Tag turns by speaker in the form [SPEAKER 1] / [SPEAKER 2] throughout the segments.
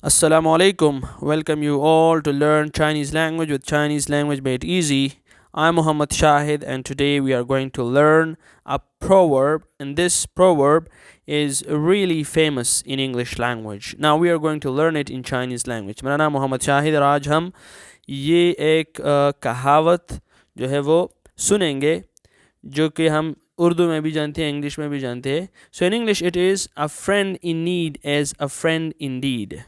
[SPEAKER 1] Assalamu Alikum. Welcome you all to learn Chinese language with Chinese language made easy. I'm Muhammad Shahid and today we are going to learn a proverb, and this proverb is really famous in English language. Now we are going to learn it in Chinese language. मेरा नाम मोहम्मद शाहिद और आज हम ये एक कहावत जो है वो सुनेंगे जो कि हम उर्दू में भी जानते हैं, इंग्लिश में भी जानते हैं. So in English it is, a friend in need is a friend indeed.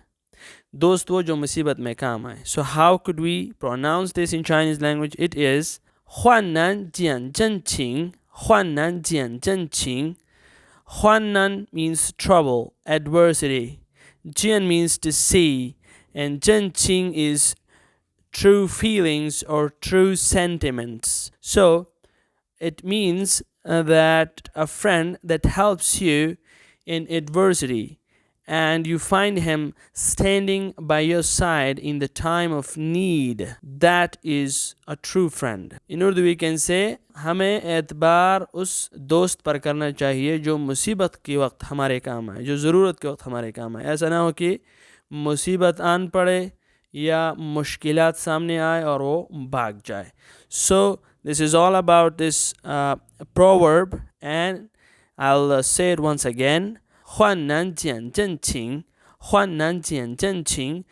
[SPEAKER 1] दोस्त वो जो मुसीबत में काम आए. So how could we pronounce this in Chinese language? It is 患难见真情，患难见真情。患难 means trouble, adversity. 见 means to see, and 真情 is true feelings or true sentiments. So it means that a friend that helps you in adversity, and you find him standing by your side in the time of need, that is a true friend. In Urdu we can say, हमें एतबार उस दोस्त पर करना चाहिए जो मुसीबत के वक्त हमारे काम आए, जो ज़रूरत के वक्त हमारे काम आए. ऐसा ना हो कि मुसीबत आन पड़े या मुश्किलात सामने आए और वो भाग जाए. So this is all about this proverb, and I'll say it once again. 患难见真情，患难见真情,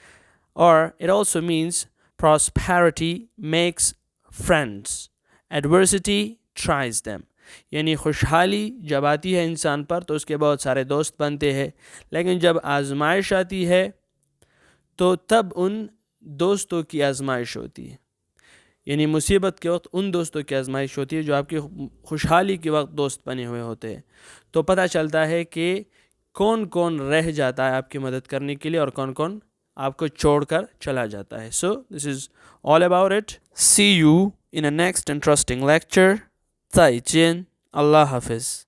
[SPEAKER 1] or it also means prosperity makes friends, adversity tries them. यानी खुशहाली जब आती है इंसान पर तो उसके बहुत सारे दोस्त बनते हैं, लेकिन जब आजमाइश आती है तो तब उन दोस्तों की आजमाइश होती है. यानी मुसीबत के वक्त उन दोस्तों की आजमाइश होती है जो आपकी खुशहाली के वक्त दोस्त बने हुए होते हैं. तो पता चलता है कि कौन कौन रह जाता है आपकी मदद करने के लिए और कौन कौन आपको छोड़कर चला जाता है. So this is all about it. See you in a next interesting lecture. 再见. Allah Hafiz.